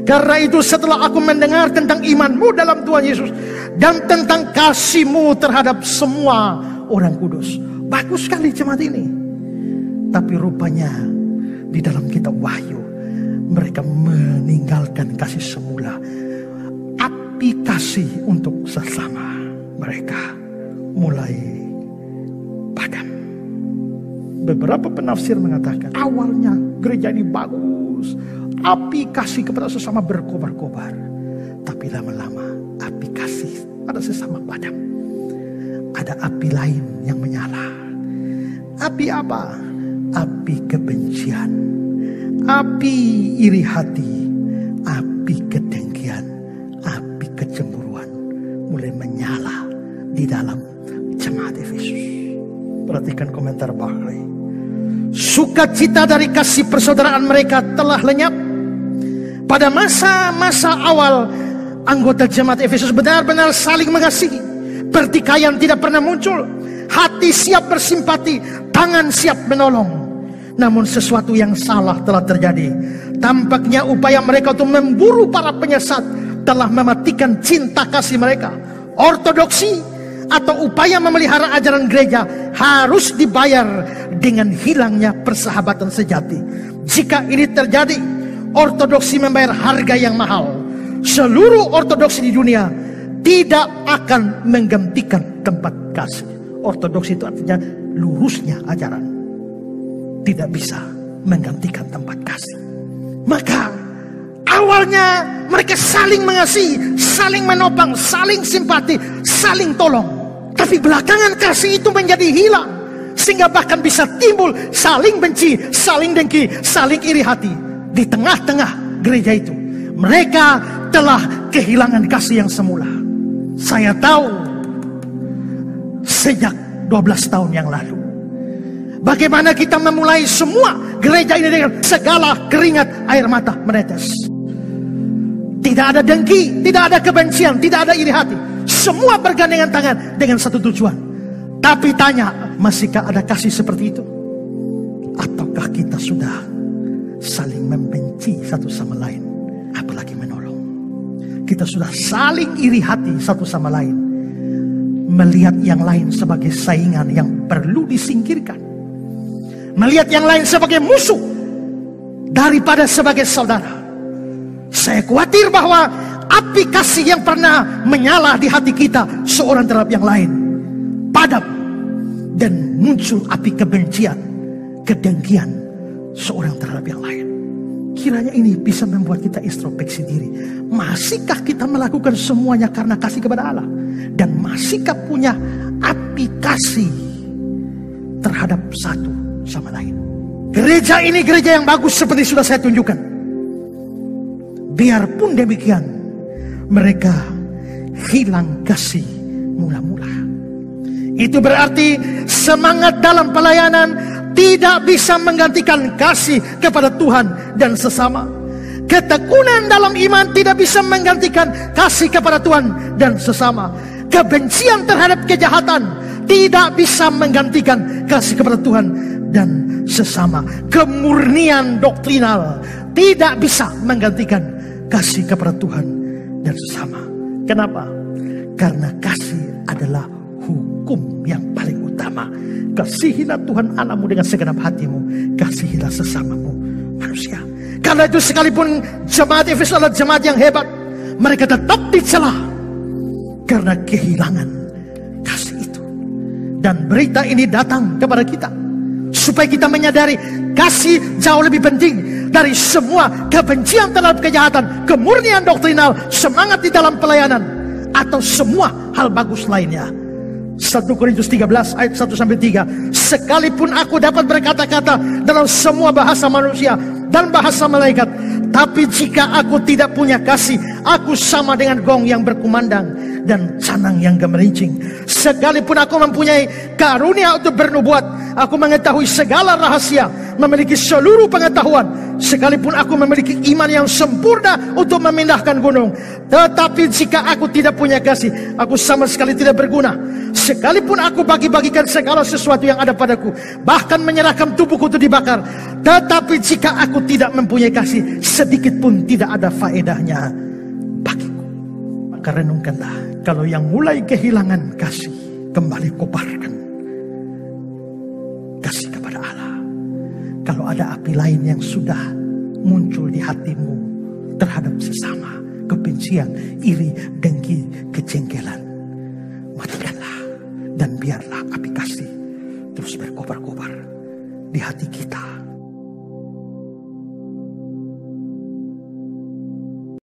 Karena itu setelah aku mendengar tentang imanmu dalam Tuhan Yesus dan tentang kasihmu terhadap semua orang kudus. Bagus sekali jemaat ini. Tapi rupanya di dalam kitab Wahyu mereka meninggalkan kasih semula. Api kasih untuk sesama mereka mulai padam. Beberapa penafsir mengatakan awalnya gereja ini bagus, api kasih kepada sesama berkobar-kobar. Tapi lama-lama api kasih pada sesama padam. Ada api lain yang menyala. Api apa? Api kebencian, api iri hati, api kedengkian, api kecemburuan mulai menyala di dalam jemaat Efesus. Perhatikan komentar Bahley. Sukacita dari kasih persaudaraan mereka telah lenyap. Pada masa-masa awal, anggota jemaat Efesus benar-benar saling mengasihi. Pertikaian tidak pernah muncul. Hati siap bersimpati, tangan siap menolong. Namun sesuatu yang salah telah terjadi. Tampaknya upaya mereka untuk memburu para penyesat telah mematikan cinta kasih mereka. Ortodoksi atau upaya memelihara ajaran gereja harus dibayar dengan hilangnya persahabatan sejati. Jika ini terjadi, ortodoksi membayar harga yang mahal. Seluruh ortodoksi di dunia tidak akan menggantikan tempat kasih. Ortodoksi itu artinya lurusnya ajaran, tidak bisa menggantikan tempat kasih. Maka awalnya mereka saling mengasihi, saling menopang, saling simpati, saling tolong. Tapi belakangan kasih itu menjadi hilang, sehingga bahkan bisa timbul saling benci, saling dengki, saling iri hati. Di tengah-tengah gereja itu mereka telah kehilangan kasih yang semula. Saya tahu sejak 12 tahun yang lalu bagaimana kita memulai semua gereja ini dengan segala keringat air mata menetes. Tidak ada dengki, tidak ada kebencian, tidak ada iri hati. Semua bergandengan tangan dengan satu tujuan. Tapi tanya, masihkah ada kasih seperti itu? Ataukah kita sudah saling membenci satu sama lain, apalagi menolong? Kita sudah saling iri hati satu sama lain, melihat yang lain sebagai saingan yang perlu disingkirkan, melihat yang lain sebagai musuh daripada sebagai saudara. Saya khawatir bahwa api kasih yang pernah menyala di hati kita seorang terhadap yang lain padam, dan muncul api kebencian, kedengkian seorang terhadap yang lain. Kiranya ini bisa membuat kita introspeksi diri. Masihkah kita melakukan semuanya karena kasih kepada Allah? Dan masihkah punya api kasih terhadap satu sama lain? Gereja ini gereja yang bagus seperti sudah saya tunjukkan. Biarpun demikian, mereka hilang kasih mula-mula. Itu berarti semangat dalam pelayanan tidak bisa menggantikan kasih kepada Tuhan dan sesama. Ketekunan dalam iman tidak bisa menggantikan kasih kepada Tuhan dan sesama. Kebencian terhadap kejahatan tidak bisa menggantikan kasih kepada Tuhan dan sesama. Kemurnian doktrinal tidak bisa menggantikan kasih kepada Tuhan dan sesama. Kenapa? Karena kasih adalah hukum yang paling utama. Kasihilah Tuhan Allahmu dengan segenap hatimu, kasihilah sesamamu manusia. Karena itu sekalipun jemaat Efesus adalah jemaat yang hebat, mereka tetap dicela karena kehilangan kasih itu. Dan berita ini datang kepada kita supaya kita menyadari kasih jauh lebih penting dari semua kebencian terhadap kejahatan, kemurnian doktrinal, semangat di dalam pelayanan, atau semua hal bagus lainnya. 1 Korintus 13 ayat 1-3. Sekalipun aku dapat berkata-kata dalam semua bahasa manusia dan bahasa malaikat, tapi jika aku tidak punya kasih, aku sama dengan gong yang berkumandang dan canang yang gemerincing. Sekalipun aku mempunyai karunia untuk bernubuat Aku mengetahui segala rahasia, memiliki seluruh pengetahuan, sekalipun aku memiliki iman yang sempurna untuk memindahkan gunung. Tetapi jika aku tidak punya kasih, aku sama sekali tidak berguna. Sekalipun aku bagi-bagikan segala sesuatu yang ada padaku, bahkan menyerahkan tubuhku untuk dibakar, tetapi jika aku tidak mempunyai kasih, sedikit pun tidak ada faedahnya bagiku. Maka renungkanlah, kalau yang mulai kehilangan kasih, kembali kobarkan kasih kepada Allah. Kalau ada api lain yang sudah muncul di hatimu terhadap sesama, kebencian, iri, dengki, kejengkelan, matikanlah dan biarlah api kasih terus berkobar-kobar di hati kita.